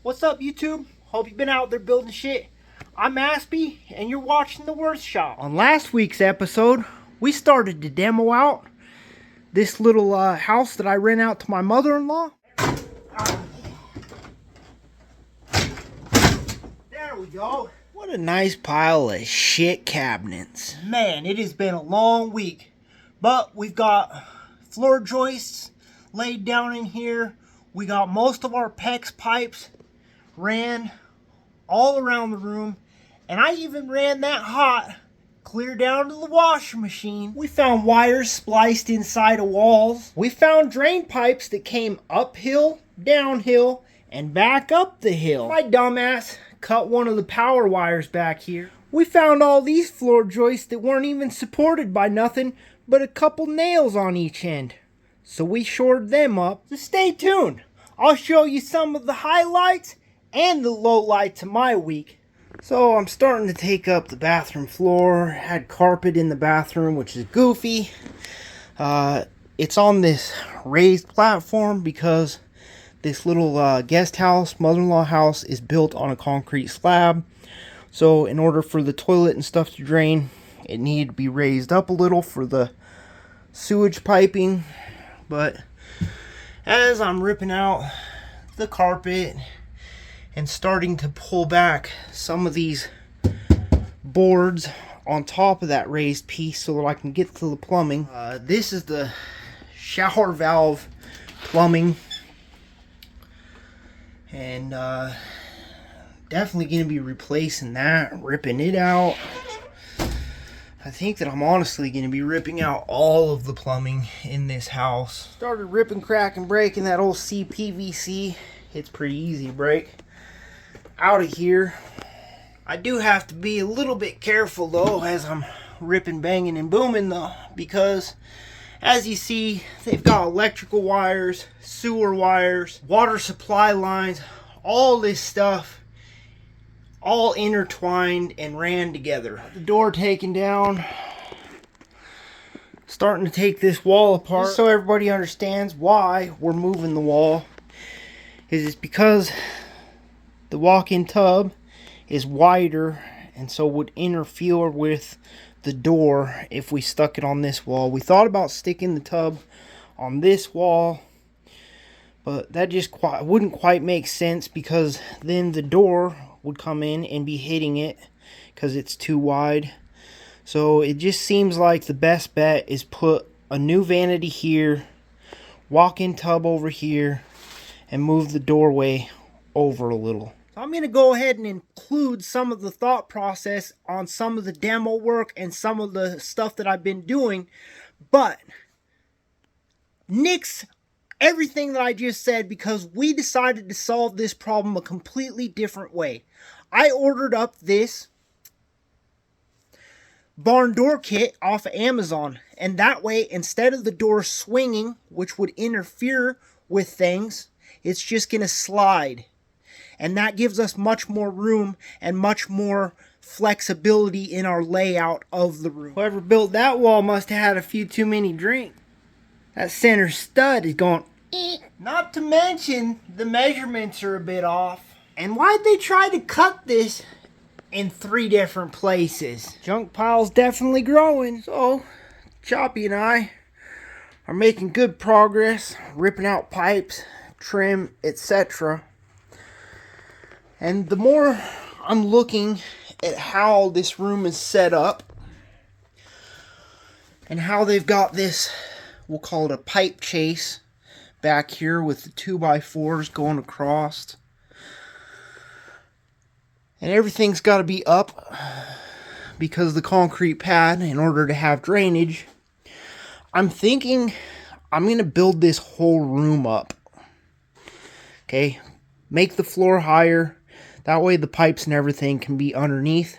What's up, YouTube? Hope you've been out there building shit. I'm Aspie, and you're watching The Workshop. On last week's episode, we started to demo out this little house that I rent out to my mother-in-law. There we go. What a nice pile of shit cabinets. Man, it has been a long week, but we've got floor joists laid down in here. We got most of our PEX pipes ran all around the room, and I even ran that hot clear down to the washing machine. We found wires spliced inside of walls. We found drain pipes that came uphill, downhill, and back up the hill. My dumbass cut one of the power wires back here. We found all these floor joists that weren't even supported by nothing but a couple nails on each end. So we shored them up. So stay tuned. I'll show you some of the highlights and the lowlights of my week. So I'm starting to take up the bathroom floor. Had carpet in the bathroom, which is goofy. It's on this raised platform because this little guest house, mother-in-law house, is built on a concrete slab. So in order for the toilet and stuff to drain, it needed to be raised up a little for the sewage piping. But as I'm ripping out the carpet and starting to pull back some of these boards on top of that raised piece so that I can get to the plumbing. This is the shower valve plumbing, and definitely going to be replacing that, ripping it out. I think that I'm honestly going to be ripping out all of the plumbing in this house. Started ripping, cracking, breaking that old CPVC. It's pretty easy to break out of here. I do have to be a little bit careful though as I'm ripping, banging, and booming though, because as you see, they've got electrical wires, sewer wires, water supply lines, all this stuff all intertwined and ran together. The door taken down. Starting to take this wall apart. Just so everybody understands why we're moving the wall, is it's because the walk-in tub is wider and so would interfere with the door if we stuck it on this wall. We thought about sticking the tub on this wall, but that just wouldn't quite make sense, because then the door would come in and be hitting it because it's too wide. So it just seems like the best bet is put a new vanity here, walk-in tub over here, and move the doorway over a little. So I'm going to go ahead and include some of the thought process on some of the demo work and some of the stuff that I've been doing, but nix everything that I just said, because we decided to solve this problem a completely different way. I ordered up this barn door kit off of Amazon, and that way, instead of the door swinging, which would interfere with things, it's just going to slide. And that gives us much more room and much more flexibility in our layout of the room. Whoever built that wall must have had a few too many drinks. That center stud is going eh. Not to mention, the measurements are a bit off. And why'd they try to cut this in 3 different places? Junk pile's definitely growing. So, Choppy and I are making good progress, ripping out pipes, trim, etc. And the more I'm looking at how this room is set up and how they've got this, we'll call it a pipe chase back here with the 2x4s going across, and everything's got to be up because of the concrete pad in order to have drainage. I'm thinking I'm going to build this whole room up. Okay, make the floor higher. That way the pipes and everything can be underneath.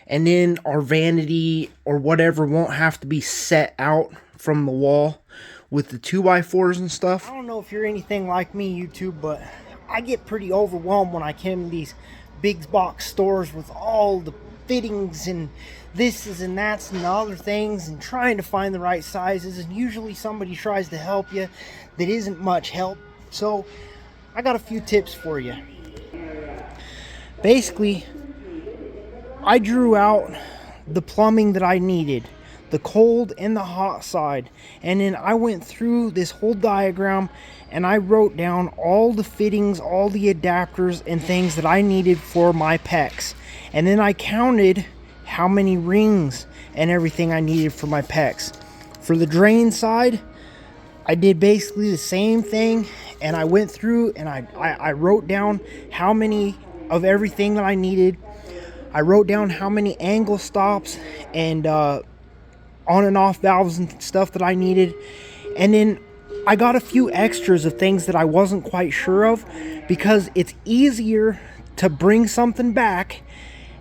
And then our vanity or whatever won't have to be set out from the wall with the 2x4s and stuff. I don't know if you're anything like me, YouTube, but I get pretty overwhelmed when I come to these big box stores with all the fittings and this and that's and other things, and trying to find the right sizes, and usually somebody tries to help you that isn't much help. So I got a few tips for you. Basically, I drew out the plumbing that I needed, the cold and the hot side, and then I went through this whole diagram and I wrote down all the fittings, all the adapters and things that I needed for my PEX. And then I counted how many rings and everything I needed for my PEX. For the drain side, I did basically the same thing, and I went through and I wrote down how many of everything that I needed. I wrote down how many angle stops and on and off valves and stuff that I needed. And then I got a few extras of things that I wasn't quite sure of, because it's easier to bring something back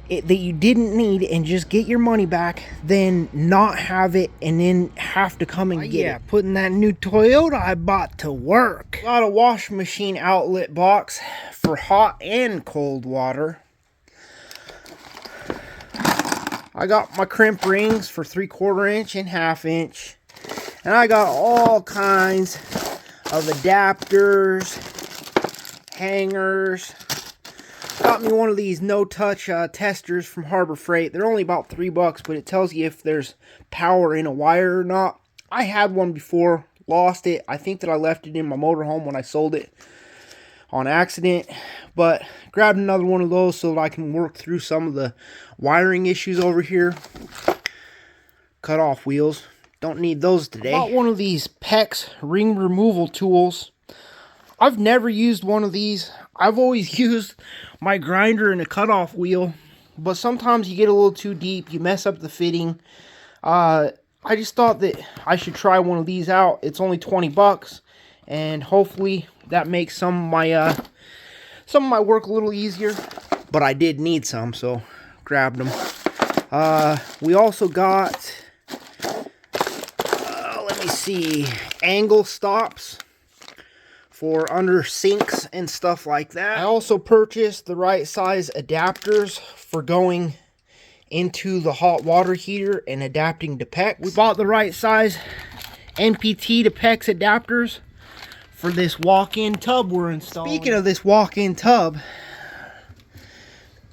that you didn't need and just get your money back than not have it and then have to come and get it. Putting that new Toyota I bought to work. Got a washing machine outlet box for hot and cold water. I got my crimp rings for 3/4 inch and 1/2 inch. And I got all kinds of adapters, hangers. Got me one of these no-touch testers from Harbor Freight. They're only about $3, but it tells you if there's power in a wire or not. I had one before, lost it. I think that I left it in my motorhome when I sold it on accident, but grabbed another one of those so that I can work through some of the wiring issues over here. Cut off wheels, don't need those today. Bought one of these PEX ring removal tools. I've never used one of these. I've always used my grinder and a cutoff wheel, but sometimes you get a little too deep, you mess up the fitting. I just thought that I should try one of these out. It's only $20, and hopefully that makes some of my work a little easier. But I did need some, so grabbed them. We also got, let me see, angle stops for under sinks and stuff like that. I also purchased the right size adapters for going into the hot water heater and adapting to PEX. We bought the right size NPT to PEX adapters for this walk-in tub we're installing. Speaking of this walk-in tub,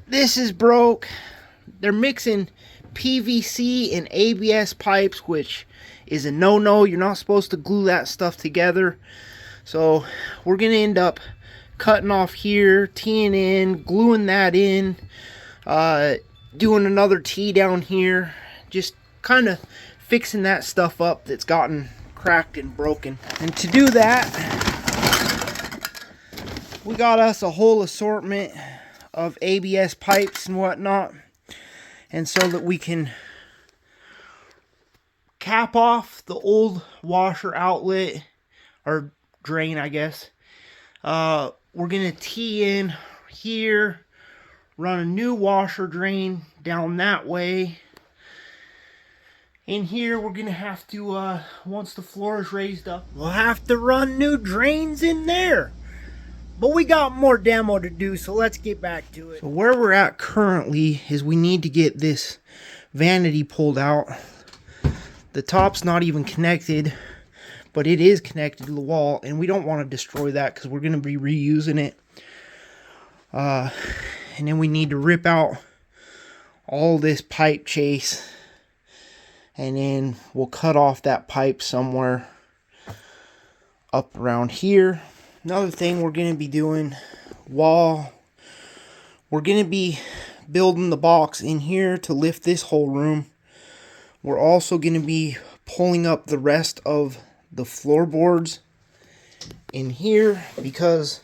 this is broke. They're mixing PVC and ABS pipes, which is a no-no. You're not supposed to glue that stuff together. So we're gonna end up cutting off here, teeing in, gluing that in, doing another tee down here, just kind of fixing that stuff up that's gotten cracked and broken. And to do that, we got us a whole assortment of ABS pipes and whatnot, and so that we can cap off the old washer outlet, or drain, I guess. We're gonna tee in here, run a new washer drain down that way. In here, we're gonna have to, once the floor is raised up, we'll have to run new drains in there. But we got more demo to do, so let's get back to it. So where we're at currently is we need to get this vanity pulled out. The top's not even connected, but it is connected to the wall, and we don't want to destroy that because we're going to be reusing it. And then we need to rip out all this pipe chase, and then we'll cut off that pipe somewhere up around here. Another thing we're going to be doing while we're going to be building the box in here to lift this whole room, we're also going to be pulling up the rest of the floorboards in here, because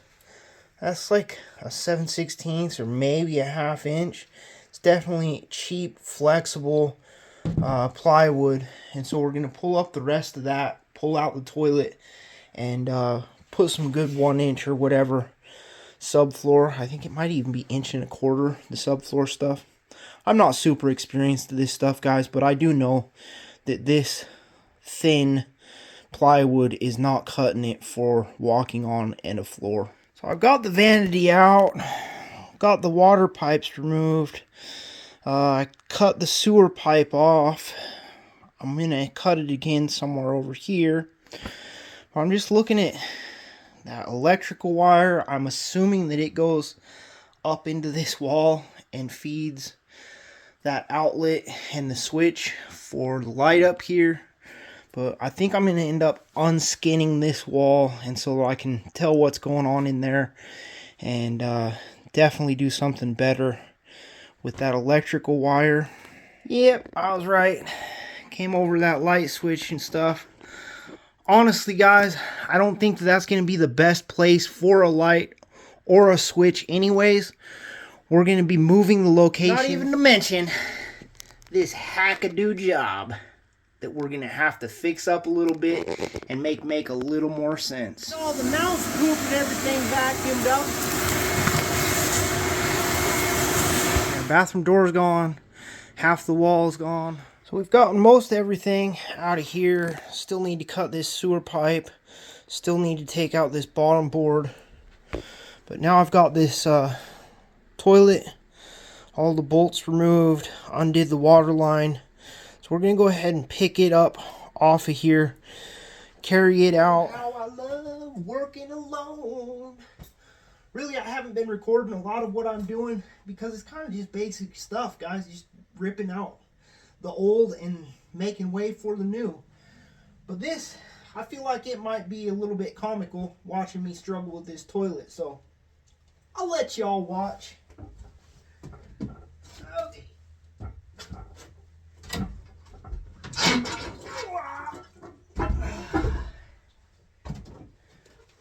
that's like a 7/16 or maybe a 1/2 inch. It's definitely cheap, flexible plywood, and so we're gonna pull up the rest of that, pull out the toilet, and put some good 1 inch or whatever subfloor. I think it might even be 1.25 inch, the subfloor stuff. I'm not super experienced to this stuff, guys, but I do know that this thin plywood is not cutting it for walking on and a floor. So I've got the vanity out, got the water pipes removed. I cut the sewer pipe off. I'm gonna cut it again somewhere over here. I'm just looking at that electrical wire. I'm assuming that it goes up into this wall and feeds that outlet and the switch for the light up here. But I think I'm going to end up unskinning this wall, and so I can tell what's going on in there, and definitely do something better with that electrical wire. Yep, I was right. Came over that light switch and stuff. Honestly, guys, I don't think that's going to be the best place for a light or a switch anyways. We're going to be moving the location. Not even to mention this hackadoo job that we're going to have to fix up a little bit and make a little more sense. All the mouse poop and everything vacuumed up. Our bathroom door's gone. Half the wall's gone. So we've gotten most everything out of here. Still need to cut this sewer pipe. Still need to take out this bottom board. But now I've got this toilet. All the bolts removed. Undid the water line. So we're going to go ahead and pick it up off of here. Carry it out. How I love working alone. Really, I haven't been recording a lot of what I'm doing because it's kind of just basic stuff, guys. Just ripping out the old and making way for the new. But this, I feel like it might be a little bit comical watching me struggle with this toilet, so I'll let y'all watch. Okay.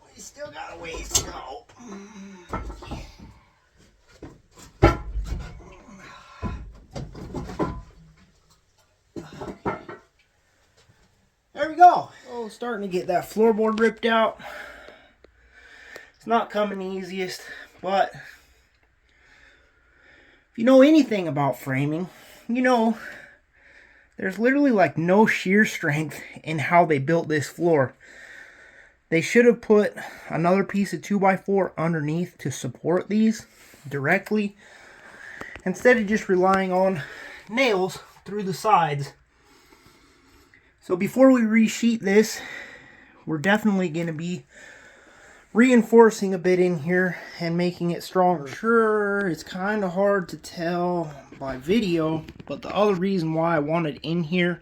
We still got a ways to go. There we go. Oh, starting to get that floorboard ripped out. It's not coming the easiest, but if you know anything about framing, you know there's literally like no shear strength in how they built this floor. They should have put another piece of 2x4 underneath to support these directly, instead of just relying on nails through the sides. So before we resheet this, we're definitely going to be reinforcing a bit in here and making it stronger. Sure, it's kind of hard to tell by video, but the other reason why I want it in here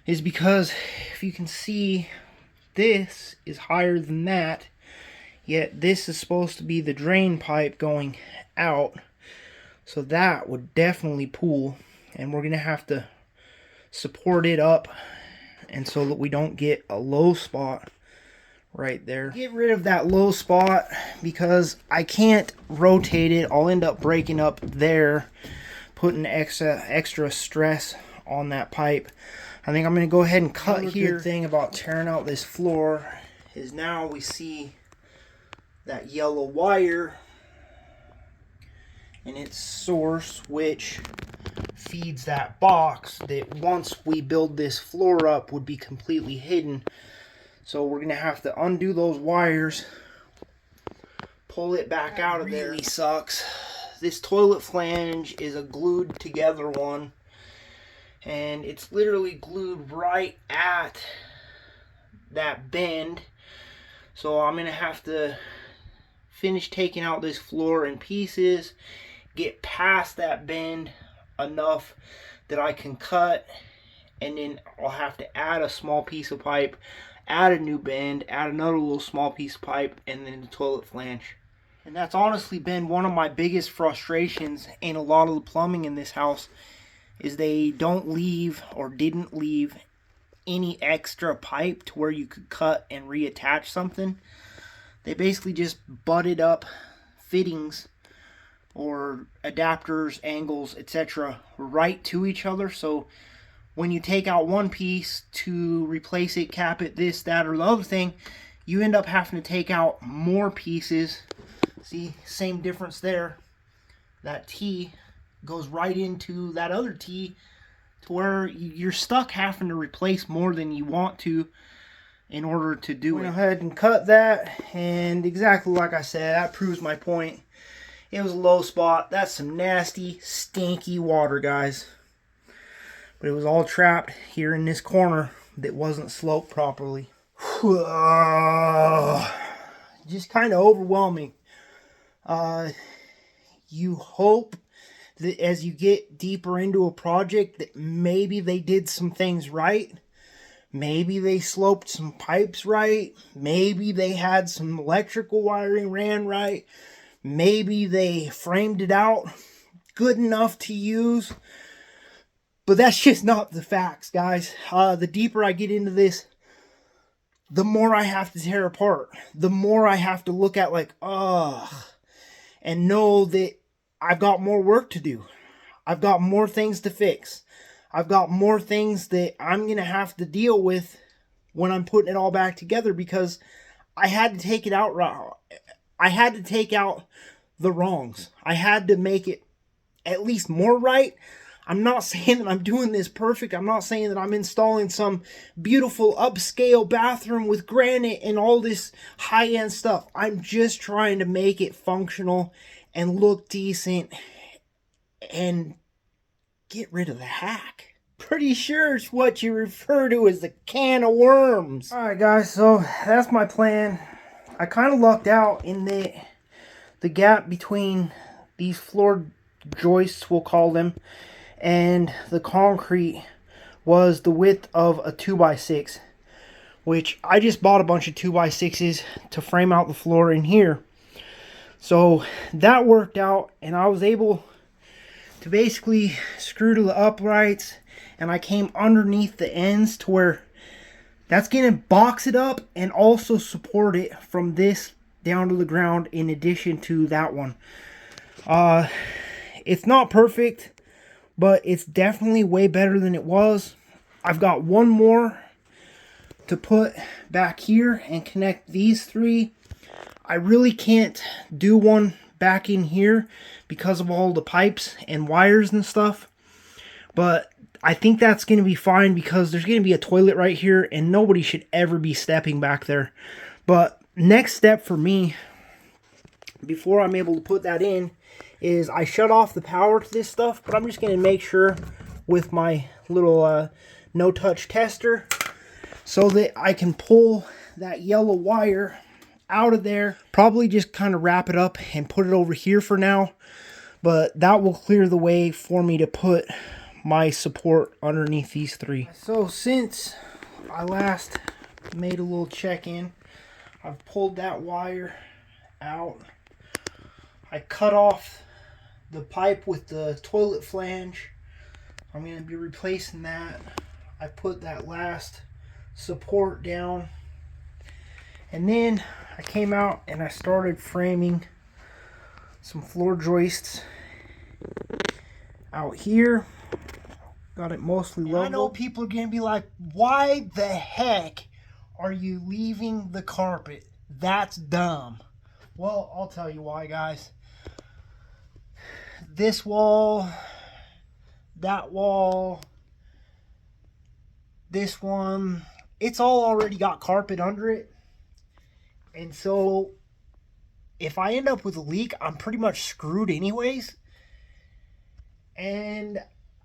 is because if you can see, this is higher than that, yet this is supposed to be the drain pipe going out. So that would definitely pool, and we're going to have to support it up, and so that we don't get a low spot right there. Get rid of that low spot because I can't rotate it. I'll end up breaking up there, putting extra stress on that pipe. I think I'm going to go ahead and cut here. Good thing about tearing out this floor is now we see that yellow wire and its source, which feeds that box that once we build this floor up would be completely hidden. So we're gonna have to undo those wires, pull it back out of there. Really sucks. This toilet flange is a glued together one, and it's literally glued right at that bend. So I'm gonna have to finish taking out this floor in pieces, get past that bend enough that I can cut, and then I'll have to add a small piece of pipe, add a new bend, add another little small piece of pipe, and then the toilet flange. And that's honestly been one of my biggest frustrations in a lot of the plumbing in this house, is they don't leave, or didn't leave, any extra pipe to where you could cut and reattach something. They basically just butted up fittings or adapters, angles, etc. right to each other. So when you take out one piece to replace it, cap it, this, that, or the other thing, you end up having to take out more pieces. See, same difference there. That T goes right into that other T, to where you're stuck having to replace more than you want to in order to do it. Went ahead and cut that, and exactly like I said, that proves my point. It was a low spot. That's some nasty, stinky water, guys. But it was all trapped here in this corner that wasn't sloped properly. Just kind of overwhelming. you hope that as you get deeper into a project that maybe they did some things right. Maybe they sloped some pipes right. Maybe they had some electrical wiring ran right. Maybe they framed it out good enough to use. But that's just not the facts, guys. The deeper I get into this, the more I have to tear apart. The more I have to look at like, and know that I've got more work to do. I've got more things to fix. I've got more things that I'm going to have to deal with when I'm putting it all back together, because I had to take it out right. I had to take out the wrongs. I had to make it at least more right. I'm not saying that I'm doing this perfect. I'm not saying that I'm installing some beautiful upscale bathroom with granite and all this high-end stuff. I'm just trying to make it functional and look decent and get rid of the hack. Pretty sure it's what you refer to as a can of worms. Alright guys, so that's my plan. I kind of lucked out in the gap between these floor joists, we'll call them, and the concrete was the width of a 2x6, which I just bought a bunch of 2x6s to frame out the floor in here. So that worked out, and I was able to basically screw to the uprights, and I came underneath the ends to where that's going to box it up and also support it from this down to the ground in addition to that one. It's not perfect, but it's definitely way better than it was. I've got one more to put back here and connect these three. I really can't do one back in here because of all the pipes and wires and stuff. But I think that's going to be fine because there's going to be a toilet right here and nobody should ever be stepping back there. But next step for me, before I'm able to put that in, is I shut off the power to this stuff, but I'm just going to make sure with my little no-touch tester so that I can pull that yellow wire out of there. Probably just kind of wrap it up and put it over here for now, but that will clear the way for me to put my support underneath these three. So since I last made a little check-in, I've pulled that wire out. I cut off the pipe with the toilet flange. I'm going to be replacing that. I put that last support down. And then I came out and I started framing some floor joists out here. Got it mostly level. I know people are going to be like, why the heck are you leaving the carpet? That's dumb. Well, I'll tell you why, guys. This wall, that wall, this one, it's all already got carpet under it. And so if I end up with a leak, I'm pretty much screwed anyways. And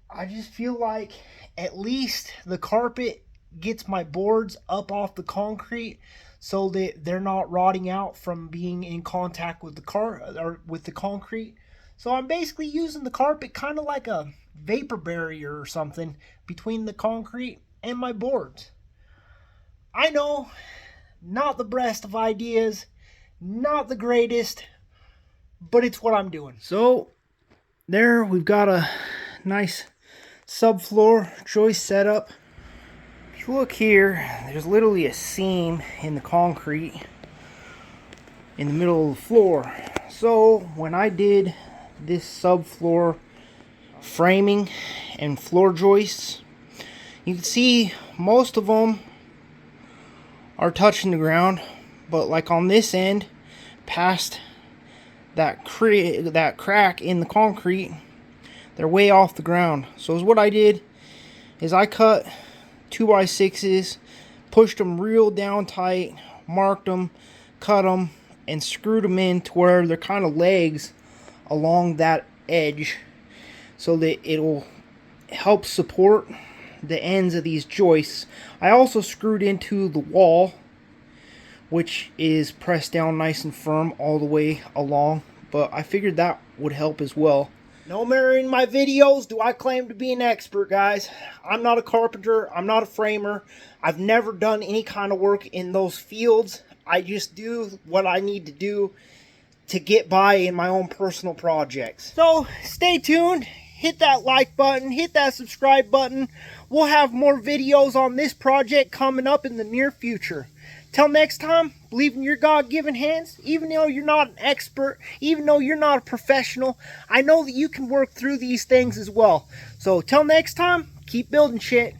I just feel like at least the carpet gets my boards up off the concrete so that they're not rotting out from being in contact with the concrete. So I'm basically using the carpet kind of like a vapor barrier or something between the concrete and my boards. I know, not the best of ideas, not the greatest, but it's what I'm doing. So there we've got a nice subfloor joist setup. If you look here, there's literally a seam in the concrete in the middle of the floor. So when I did this subfloor framing and floor joists, you can see most of them are touching the ground, but like on this end, past that crack in the concrete, they're way off the ground. So what I did is I cut 2x6s, pushed them real down tight, marked them, cut them, and screwed them in to where they're kind of legs along that edge so that it'll help support the ends of these joists. I also screwed into the wall, which is pressed down nice and firm all the way along but I figured that would help as well. Nowhere in my videos do I claim to be an expert, guys. I'm not a carpenter. I'm not a framer. I've never done any kind of work in those fields. I just do what I need to do to get by in my own personal projects. So stay tuned. Hit that like button. Hit that subscribe button. We'll have more videos on this project coming up in the near future. Till next time, believe in your God-given hands. Even though you're not an expert, even though you're not a professional, I know that you can work through these things as well. So till next time, keep building shit.